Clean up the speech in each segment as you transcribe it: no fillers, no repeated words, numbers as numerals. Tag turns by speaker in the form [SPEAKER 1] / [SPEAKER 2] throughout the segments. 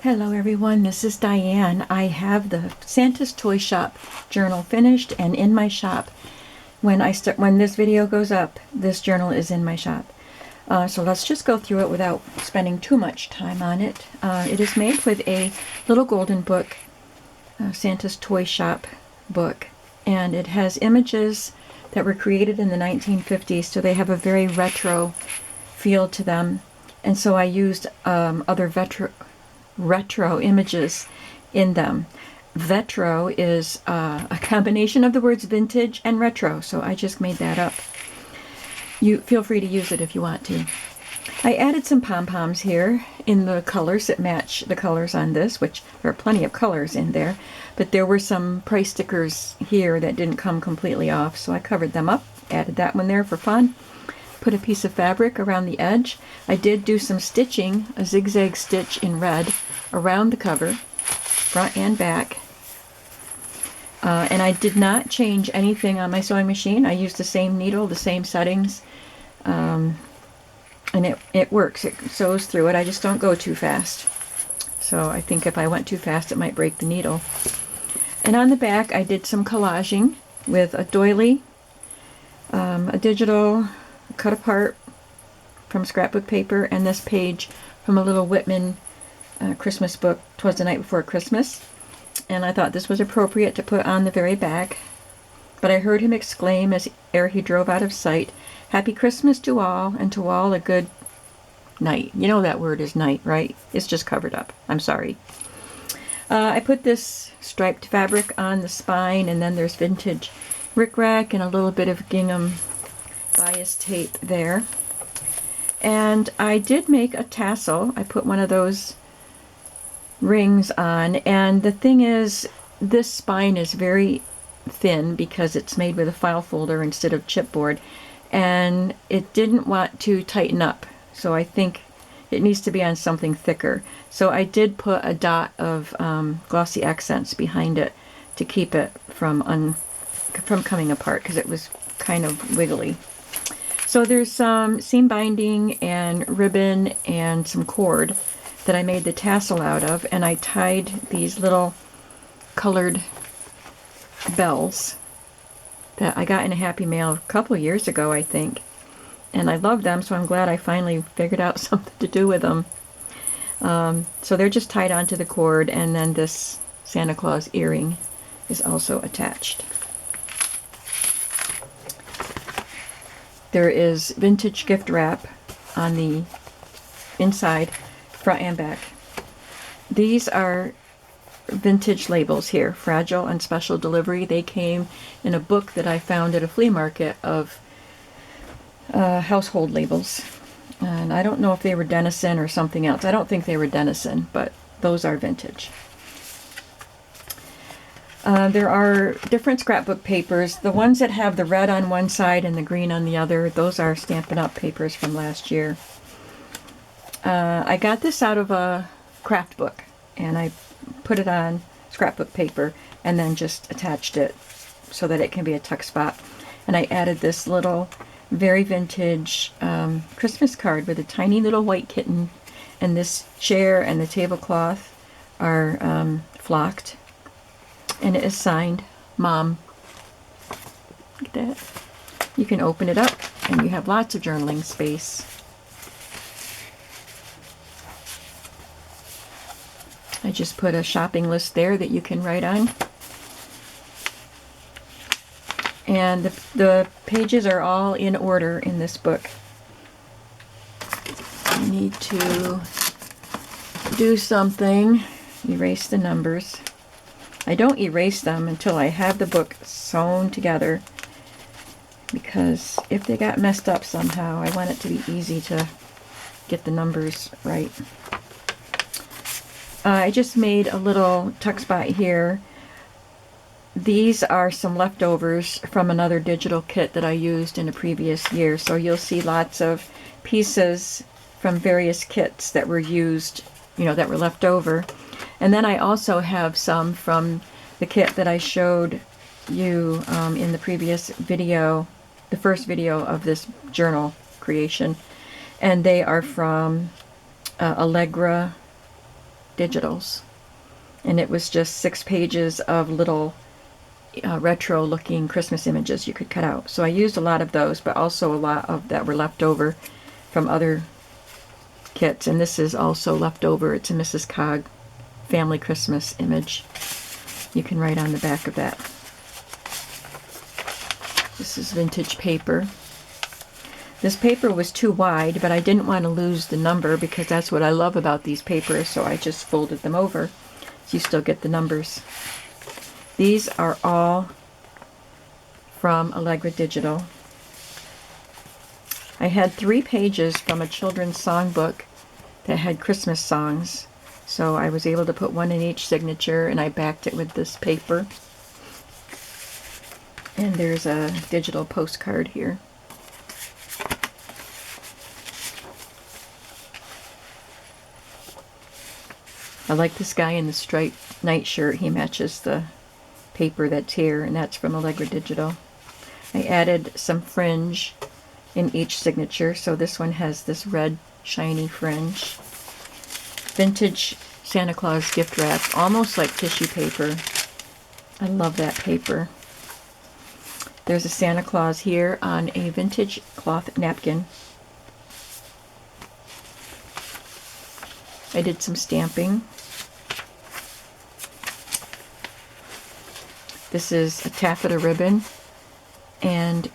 [SPEAKER 1] Hello everyone, this is Diane. I have the Santa's Toy Shop journal finished and in my shop. When this video goes up, this journal is in my shop. So let's just go through it without spending too much time on it. It is made with a little golden book, Santa's Toy Shop book, and it has images that were created in the 1950s, so they have a very retro feel to them. And so I used other retro images in them. Retro is a combination of the words vintage and retro, so I just made that up. You feel free to use it if you want to. I added some pom-poms here in the colors that match the colors on this, which there are plenty of colors in there, but there were some price stickers here that didn't come completely off, so I covered them up, added that one there for fun. Put a piece of fabric around the edge. I did do some stitching, a zigzag stitch in red around the cover, front and back. And I did not change anything on my sewing machine. I used the same needle, the same settings, and it works. It sews through it. I just don't go too fast. So I think if I went too fast, it might break the needle. And on the back, I did some collaging with a doily, a digital cut apart from scrapbook paper, and this page from a little Whitman Christmas book, 'Twas the Night Before Christmas. And I thought this was appropriate to put on the very back. But I heard him exclaim ere he drove out of sight, "Happy Christmas to all, and to all a good night." You know that word is night, right? It's just covered up. I'm sorry. I put this striped fabric on the spine, and then there's vintage rickrack and a little bit of gingham bias tape there. And I did make a tassel. I put one of those rings on, and the thing is, this spine is very thin because it's made with a file folder instead of chipboard, and it didn't want to tighten up, so I think it needs to be on something thicker. So I did put a dot of glossy accents behind it to keep it from coming apart, because it was kind of wiggly. So there's some seam binding and ribbon and some cord that I made the tassel out of, and I tied these little colored bells that I got in a Happy Mail a couple years ago, I think. And I love them, so I'm glad I finally figured out something to do with them. So they're just tied onto the cord, and then this Santa Claus earring is also attached. There is vintage gift wrap on the inside, front and back. These are vintage labels here, fragile and special delivery. They came in a book that I found at a flea market of household labels. And I don't know if they were Denison or something else. I don't think they were Denison, but those are vintage. There are different scrapbook papers. The ones that have the red on one side and the green on the other, those are Stampin' Up! Papers from last year. I got this out of a craft book, and I put it on scrapbook paper and then just attached it so that it can be a tuck spot. And I added this little, very vintage Christmas card with a tiny little white kitten, and this chair and the tablecloth are flocked. And it is signed, Mom. Look at that. You can open it up, and you have lots of journaling space. I just put a shopping list there that you can write on. And the pages are all in order in this book. You need to do something. Erase the numbers. I don't erase them until I have the book sewn together, because if they got messed up somehow, I want it to be easy to get the numbers right. I just made a little tuck spot here. These are some leftovers from another digital kit that I used in a previous year, so you'll see lots of pieces from various kits that were used, that were left over. And then I also have some from the kit that I showed you in the previous video, the first video of this journal creation. And they are from Allegra digitals. And it was just 6 pages of little retro looking Christmas images you could cut out. So I used a lot of those, but also a lot of that were left over from other kits. And this is also left over. It's a Mrs. Cog family Christmas image. You can write on the back of that. This is vintage paper. This paper was too wide, but I didn't want to lose the number because that's what I love about these papers, so I just folded them over so you still get the numbers. These are all from Allegra Digital. I had 3 pages from a children's songbook that had Christmas songs, so I was able to put one in each signature, and I backed it with this paper. And there's a digital postcard here. I like this guy in the striped nightshirt. He matches the paper that's here, and that's from Allegra Digital. I added some fringe in each signature, so this one has this red shiny fringe. Vintage Santa Claus gift wrap, almost like tissue paper. I love that paper. There's a Santa Claus here on a vintage cloth napkin. I did some stamping. This is a taffeta ribbon, and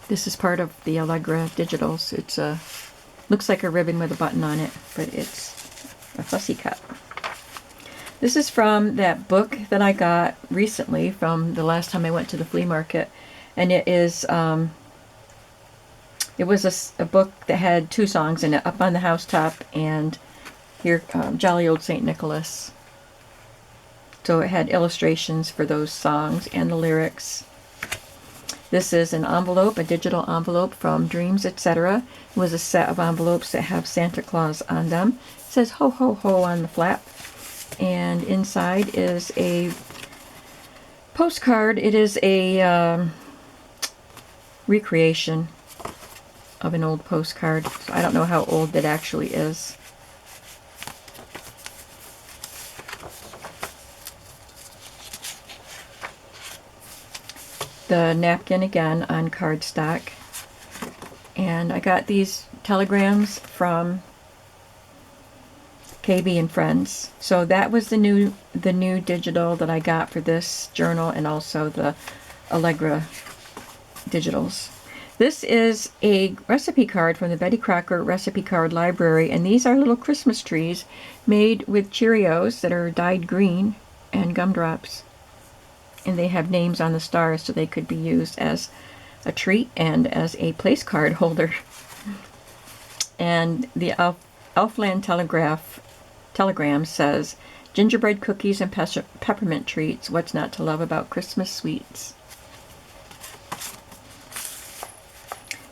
[SPEAKER 1] this is part of the Allegra Digitals. It's looks like a ribbon with a button on it, but it's a fussy cut. This is from that book that I got recently from the last time I went to the flea market, and it is it was a book that had 2 songs in it, Up on the Housetop and Here Jolly Old St. Nicholas. So it had illustrations for those songs and the lyrics. This is an envelope, a digital envelope from Dreams, etc. It was a set of envelopes that have Santa Claus on them. It says ho ho ho on the flap. And inside is a postcard. It is a recreation of an old postcard. So I don't know how old that actually is. The napkin again on cardstock, and I got these telegrams from KB and Friends. So that was the new digital that I got for this journal, and also the Allegra Digitals. This is a recipe card from the Betty Crocker Recipe Card Library, and these are little Christmas trees made with Cheerios that are dyed green and gumdrops. And they have names on the stars, so they could be used as a treat and as a place card holder. And the Elfland telegram says, gingerbread cookies and peppermint treats, what's not to love about Christmas sweets?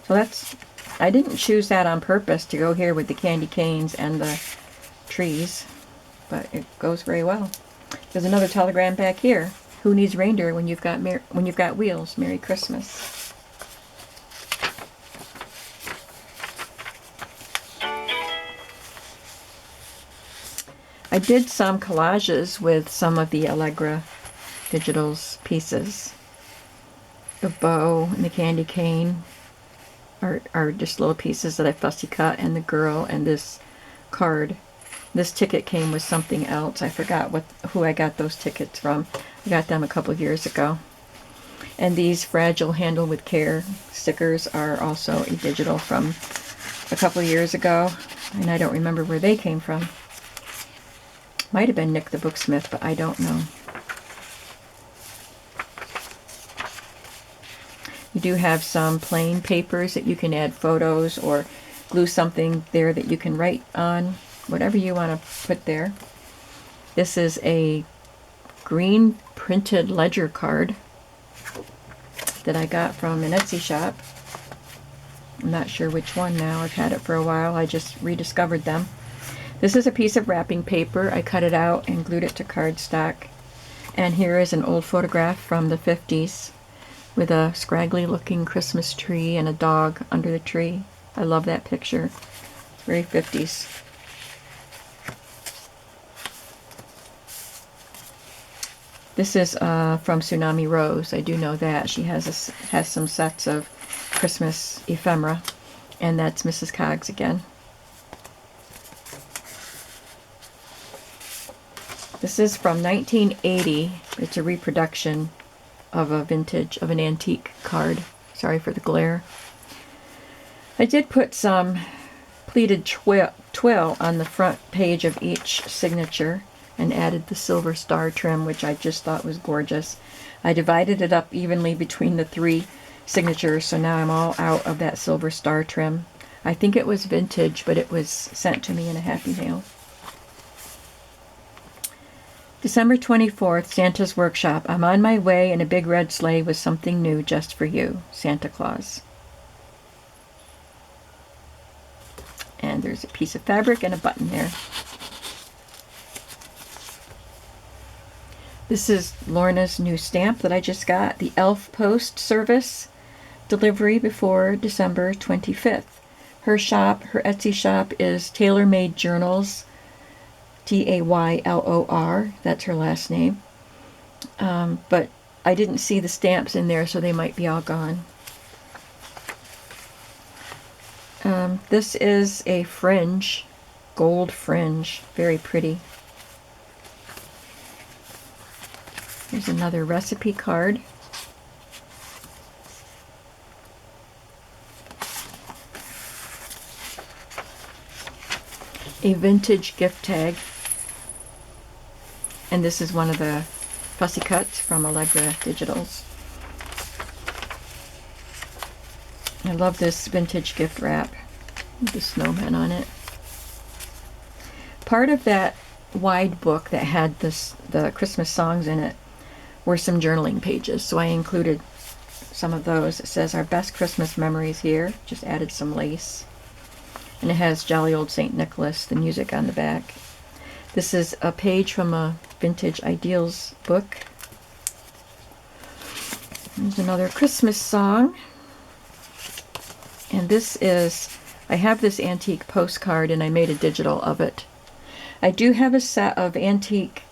[SPEAKER 1] So that's, I didn't choose that on purpose to go here with the candy canes and the trees, but it goes very well. There's another telegram back here. Who needs reindeer when you've got wheels? Merry Christmas. I did some collages with some of the Allegra Digitals pieces. The bow and the candy cane are just little pieces that I fussy cut, and the girl and this card. This ticket came with something else. I forgot who I got those tickets from. I got them a couple of years ago. And these Fragile Handle with Care stickers are also a digital from a couple of years ago. And I don't remember where they came from. Might have been Nick the Booksmith, but I don't know. You do have some plain papers that you can add photos or glue something there that you can write on. Whatever you want to put there. This is a green printed ledger card that I got from an Etsy shop. I'm not sure which one now. I've had it for a while. I just rediscovered them. This is a piece of wrapping paper. I cut it out and glued it to cardstock. And here is an old photograph from the 50s with a scraggly looking Christmas tree and a dog under the tree. I love that picture. It's very 50s. This is from Tsunami Rose. I do know that. She has some sets of Christmas ephemera. And that's Mrs. Coggs again. This is from 1980. It's a reproduction of an antique card. Sorry for the glare. I did put some pleated twill on the front page of each signature and added the silver star trim, which I just thought was gorgeous. I divided it up evenly between the 3 signatures, so now I'm all out of that silver star trim. I think it was vintage, but it was sent to me in a Happy Mail. December 24th, Santa's Workshop. I'm on my way in a big red sleigh with something new just for you, Santa Claus. And there's a piece of fabric and a button there. This is Lorna's new stamp that I just got, the Elf Post Service, delivery before December 25th. Her shop, her Etsy shop, is Tailor Made Journals, Taylor, that's her last name. But I didn't see the stamps in there, so they might be all gone. This is a fringe, gold fringe, very pretty. Here's another recipe card. A vintage gift tag. And this is one of the fussy cuts from Allegra Digitals. I love this vintage gift wrap with the snowman on it. Part of that wide book that had the Christmas songs in it were some journaling pages, so I included some of those. It says our best Christmas memories here. Just added some lace. And it has Jolly Old St. Nicholas, the music on the back. This is a page from a Vintage Ideals book. There's another Christmas song. And this is, I have this antique postcard and I made a digital of it. I do have a set of antique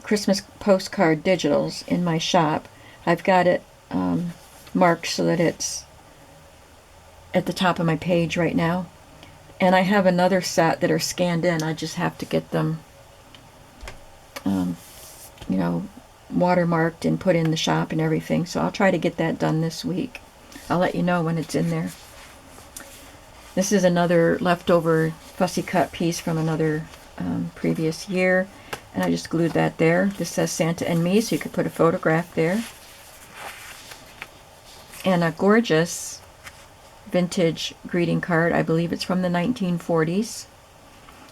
[SPEAKER 1] Christmas postcard digitals in my shop. I've got it marked so that it's at the top of my page right now. And I have another set that are scanned in. I just have to get them, watermarked and put in the shop and everything. So I'll try to get that done this week. I'll let you know when it's in there. This is another leftover fussy cut piece from another previous year. And I just glued that there. This says Santa and Me, so you could put a photograph there. And a gorgeous vintage greeting card. I believe it's from the 1940s. It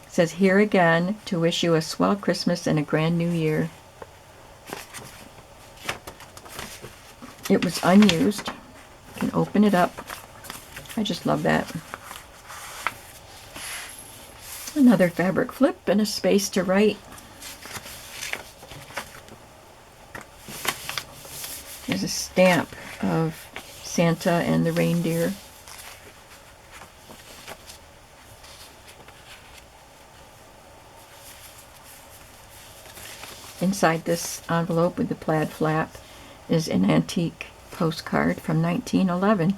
[SPEAKER 1] says, here again to wish you a swell Christmas and a grand new year. It was unused. You can open it up. I just love that. Another fabric flip and a space to write. There's a stamp of Santa and the reindeer. Inside this envelope with the plaid flap is an antique postcard from 1911.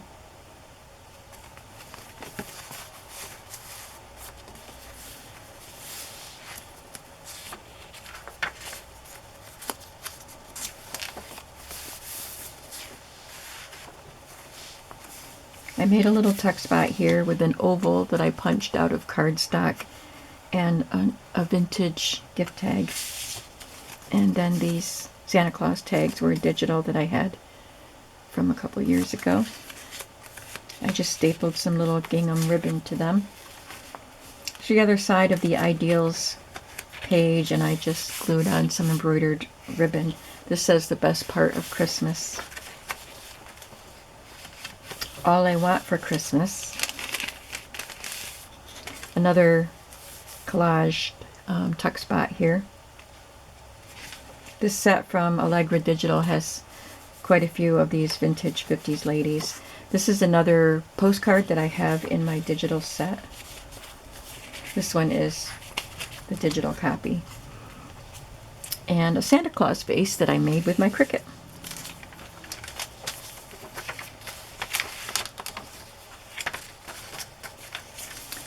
[SPEAKER 1] I made a little tuck spot here with an oval that I punched out of cardstock and a vintage gift tag. And then these Santa Claus tags were digital that I had from a couple years ago. I just stapled some little gingham ribbon to them. It's the other side of the Ideals page, and I just glued on some embroidered ribbon. This says the best part of Christmas. All I Want for Christmas. Another collage tuck spot here. This set from Allegra Digital has quite a few of these vintage 50s ladies. This is another postcard that I have in my digital set. This one is the digital copy. and a Santa Claus face that I made with my Cricut.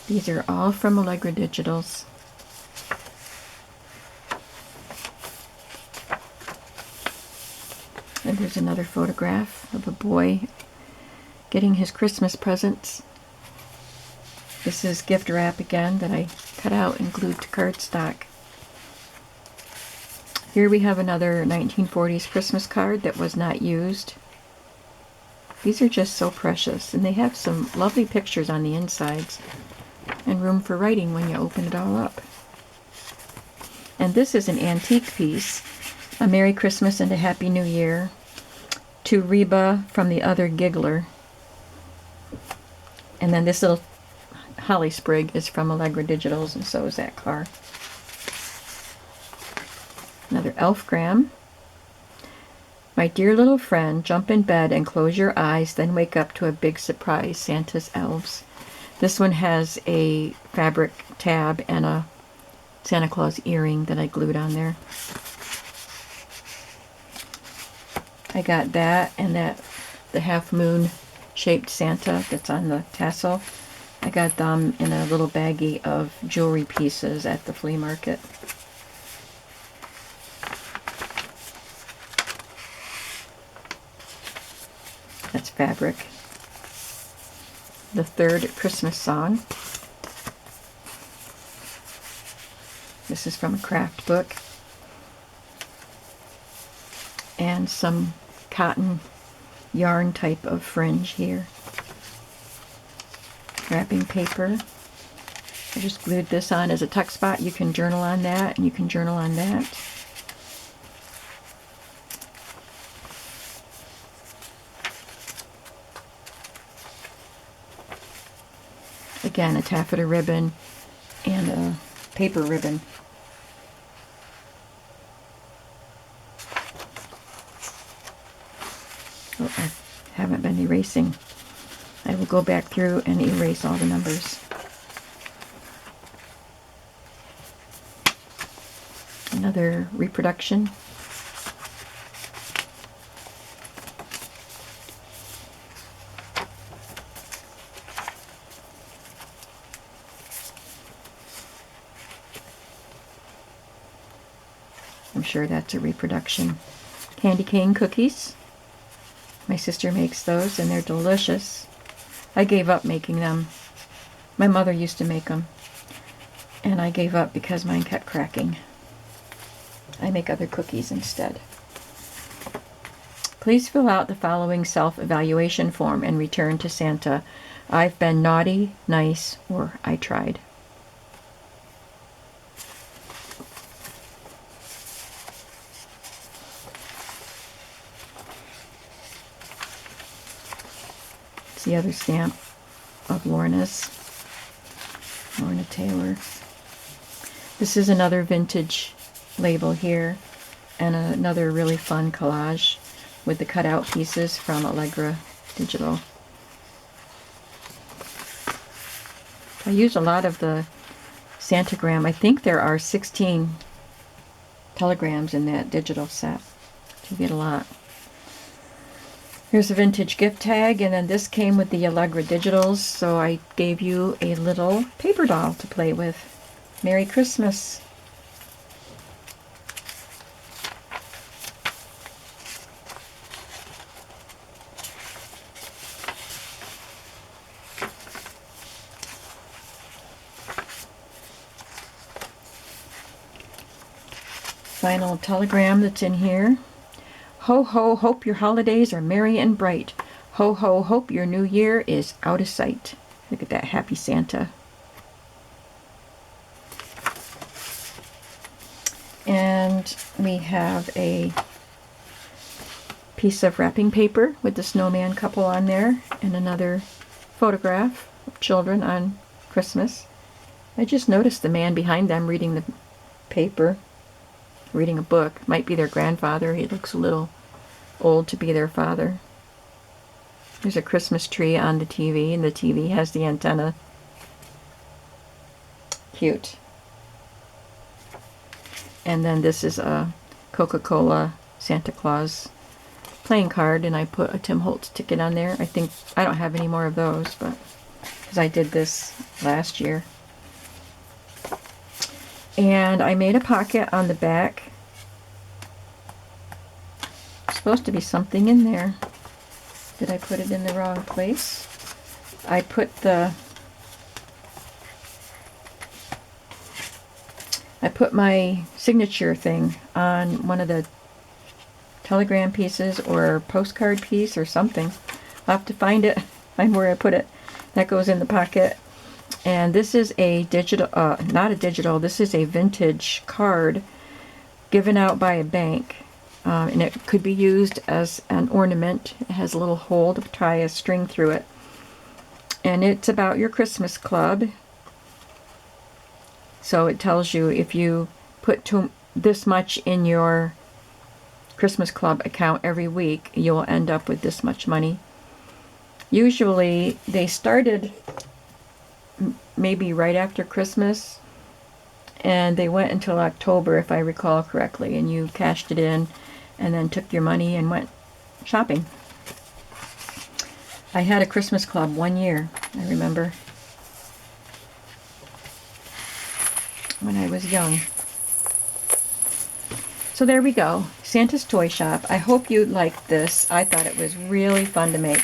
[SPEAKER 1] These are all from Allegra Digitals. And there's another photograph of a boy getting his Christmas presents. This is gift wrap again that I cut out and glued to cardstock. Here we have another 1940s Christmas card that was not used. These are just so precious, and they have some lovely pictures on the insides and room for writing when you open it all up. And this is an antique piece, a Merry Christmas and a Happy New Year to Reba from the Other Giggler. And then this little holly sprig is from Allegra Digitals, and so is that car. Another elfgram. My dear little friend, jump in bed and close your eyes, then wake up to a big surprise, Santa's Elves. This one has a fabric tab and a Santa Claus earring that I glued on there. I got that and the half moon shaped Santa that's on the tassel. I got them in a little baggie of jewelry pieces at the flea market. That's fabric. The Third Christmas Song. This is from a craft book. And some cotton yarn type of fringe here. Wrapping paper. I just glued this on as a tuck spot. You can journal on that, and you can journal on that. Again, a taffeta ribbon and a paper ribbon. Oh, I haven't been erasing. I will go back through and erase all the numbers. Another reproduction. I'm sure that's a reproduction. Candy cane cookies. My sister makes those and they're delicious. I gave up making them. My mother used to make them. And I gave up because mine kept cracking. I make other cookies instead. Please fill out the following self-evaluation form and return to Santa. I've been naughty, nice, or I tried. It's the other stamp of Lorna Taylor. This is another vintage label here, and another really fun collage with the cutout pieces from Allegra Digital. I use a lot of the Santagram. I think there are 16 telegrams in that digital set. You get a lot. Here's a vintage gift tag, and then this came with the Allegra Digitals, so I gave you a little paper doll to play with. Merry Christmas. Final telegram that's in here. Ho ho, hope your holidays are merry and bright. Ho ho, hope your new year is out of sight. Look at that happy Santa. And we have a piece of wrapping paper with the snowman couple on there, and another photograph of children on Christmas. I just noticed the man behind them reading the paper, reading a book. Might be their grandfather. He looks a little old to be their father. There's a Christmas tree on the TV, and the TV has the antenna. Cute. And then this is a Coca-Cola Santa Claus playing card, and I put a Tim Holtz ticket on there. I think I don't have any more of those, but because I did this last year. And I made a pocket on the back. There's supposed to be something in there. Did I put it in the wrong place? I put my signature thing on one of the telegram pieces or postcard piece or something. I'll have to find it, find where I put it. That goes in the pocket. And this is a digital, not a digital, this is a vintage card given out by a bank. And it could be used as an ornament. It has a little hole to tie a string through it. And it's about your Christmas club. So it tells you if you put this much in your Christmas club account every week, you'll end up with this much money. Usually they started maybe right after Christmas, and they went until October, if I recall correctly, and you cashed it in and then took your money and went shopping. I had a Christmas club 1 year, I remember, when I was young. So there we go, Santa's Toy Shop. I hope you liked this. I thought it was really fun to make.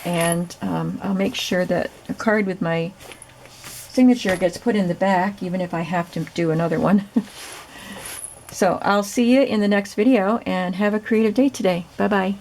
[SPEAKER 1] And I'll make sure that a card with my signature gets put in the back, even if I have to do another one. So I'll see you in the next video, and have a creative day today. Bye-bye.